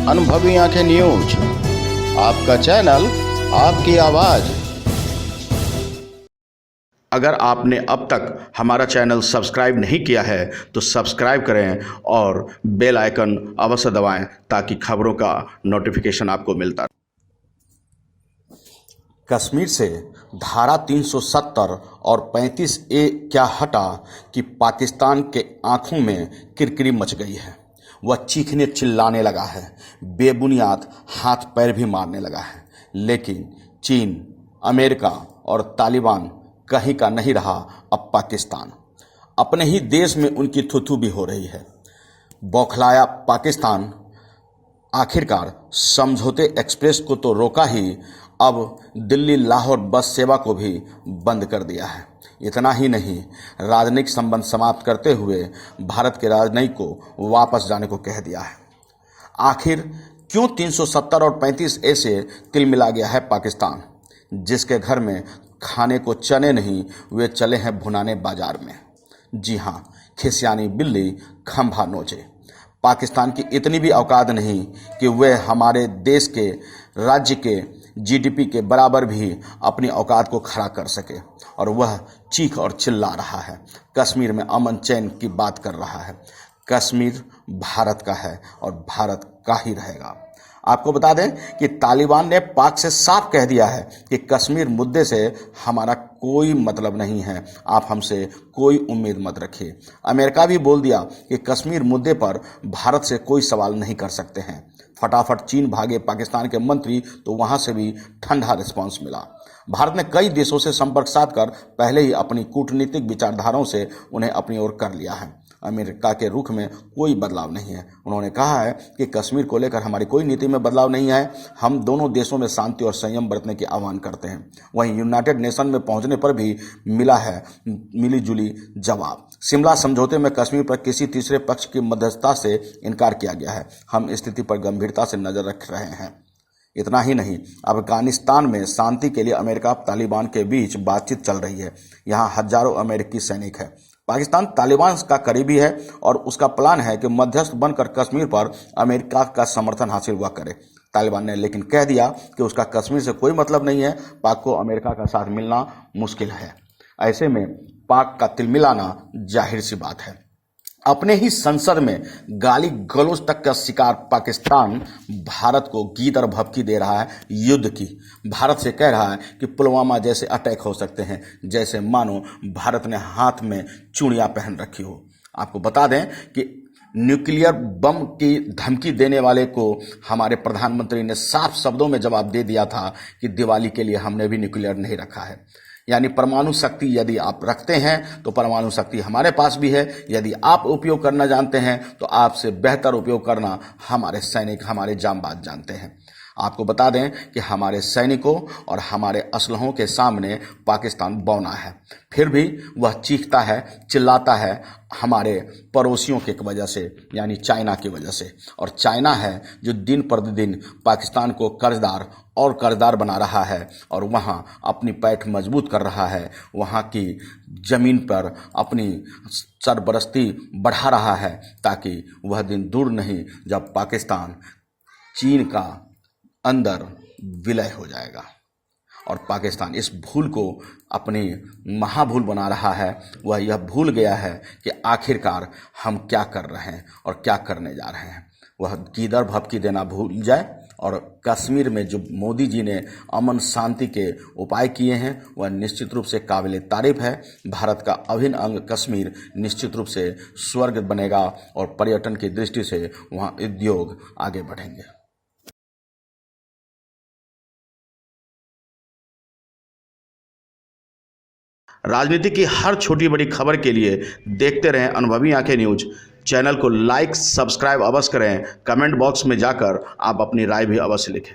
अनुभवी आंखें न्यूज, आपका चैनल, आपकी आवाज। अगर आपने अब तक हमारा चैनल सब्सक्राइब नहीं किया है तो सब्सक्राइब करें और बेल आइकन अवश्य दबाएं ताकि खबरों का नोटिफिकेशन आपको मिलता रहे। कश्मीर से धारा 370 और 35A क्या हटा कि पाकिस्तान के आंखों में किरकिरी मच गई है। वह चीखने चिल्लाने लगा है, बेबुनियाद हाथ पैर भी मारने लगा है। लेकिन चीन, अमेरिका और तालिबान कहीं का नहीं रहा। अब पाकिस्तान, अपने ही देश में उनकी थुथु भी हो रही है। बौखलाया पाकिस्तान आखिरकार समझौते एक्सप्रेस को तो रोका ही, अब दिल्ली लाहौर बस सेवा को भी बंद कर दिया है। इतना ही नहीं, राजनयिक संबंध समाप्त करते हुए भारत के राजनयिक को वापस जाने को कह दिया है। आखिर क्यों 370 और 35A से तिलमिला गया है पाकिस्तान? जिसके घर में खाने को चने नहीं, वे चले हैं भुनाने बाजार में। जी हाँ, खिसियानी बिल्ली खंभा नोचे। पाकिस्तान की इतनी भी औकात नहीं कि वह हमारे देश के राज्य के जीडीपी के बराबर भी अपनी औकात को खड़ा कर सके, और वह चीख और चिल्ला रहा है, कश्मीर में अमन चैन की बात कर रहा है। कश्मीर भारत का है और भारत का ही रहेगा। आपको बता दें कि तालिबान ने पाक से साफ कह दिया है कि कश्मीर मुद्दे से हमारा कोई मतलब नहीं है, आप हमसे कोई उम्मीद मत रखिए। अमेरिका भी बोल दिया कि कश्मीर मुद्दे पर भारत से कोई सवाल नहीं कर सकते हैं। फटाफट चीन भागे पाकिस्तान के मंत्री, तो वहां से भी ठंडा रिस्पांस मिला। भारत ने कई देशों से संपर्क साधकर पहले ही अपनी कूटनीतिक विचारधाराओं से उन्हें अपनी ओर कर लिया है। अमेरिका के रुख में कोई बदलाव नहीं है। उन्होंने कहा है कि कश्मीर को लेकर हमारी कोई नीति में बदलाव नहीं है। हम दोनों देशों में शांति और संयम बरतने की आह्वान करते हैं। वहीं यूनाइटेड नेशन में पहुंचने पर भी मिला है मिली जुली जवाब। शिमला समझौते में कश्मीर पर किसी तीसरे पक्ष की मध्यस्थता से इनकार किया गया है। हम स्थिति पर गंभीरता से नजर रख रहे हैं। इतना ही नहीं, अफगानिस्तान में शांति के लिए अमेरिका और तालिबान के बीच बातचीत चल रही है। यहाँ हजारों अमेरिकी सैनिक हैं। पाकिस्तान तालिबान का करीबी है और उसका प्लान है कि मध्यस्थ बनकर कश्मीर पर अमेरिका का समर्थन हासिल हुआ करे। तालिबान ने लेकिन कह दिया कि उसका कश्मीर से कोई मतलब नहीं है। पाक को अमेरिका का साथ मिलना मुश्किल है। ऐसे में पाक का तिलमिलाना जाहिर सी बात है। अपने ही संसद में गाली गलौज तक का शिकार पाकिस्तान भारत को गीत और भभकी दे रहा है युद्ध की। भारत से कह रहा है कि पुलवामा जैसे अटैक हो सकते हैं, जैसे मानो भारत ने हाथ में चूड़ियां पहन रखी हो। आपको बता दें कि न्यूक्लियर बम की धमकी देने वाले को हमारे प्रधानमंत्री ने साफ शब्दों में जवाब दे दिया था कि दिवाली के लिए हमने भी न्यूक्लियर नहीं रखा है। यानी परमाणु शक्ति यदि आप रखते हैं तो परमाणु शक्ति हमारे पास भी है। यदि आप उपयोग करना जानते हैं तो आपसे बेहतर उपयोग करना हमारे सैनिक, हमारे जांबाज जानते हैं। आपको बता दें कि हमारे सैनिकों और हमारे असलहों के सामने पाकिस्तान बौना है, फिर भी वह चीखता है, चिल्लाता है हमारे पड़ोसियों की वजह से, यानी चाइना की वजह से। और चाइना है जो दिन प्रतिदिन पाकिस्तान को कर्जदार और कर्जदार बना रहा है और वहाँ अपनी पैठ मजबूत कर रहा है। वहाँ की जमीन पर अपनी सरबरस्ती बढ़ा रहा है, ताकि वह दिन दूर नहीं जब पाकिस्तान चीन का अंदर विलय हो जाएगा। और पाकिस्तान इस भूल को अपनी महाभूल बना रहा है। वह यह भूल गया है कि आखिरकार हम क्या कर रहे हैं और क्या करने जा रहे हैं। वह गीदड़ भभकी देना भूल जाए और कश्मीर में जो मोदी जी ने अमन शांति के उपाय किए हैं वह निश्चित रूप से काबिल तारीफ है। भारत का अभिन्न अंग कश्मीर निश्चित रूप से स्वर्ग बनेगा और पर्यटन की दृष्टि से वहाँ उद्योग आगे बढ़ेंगे। राजनीति की हर छोटी बड़ी खबर के लिए देखते रहें अनुभवी आंखें न्यूज। चैनल को लाइक, सब्सक्राइब अवश्य करें। कमेंट बॉक्स में जाकर आप अपनी राय भी अवश्य लिखें।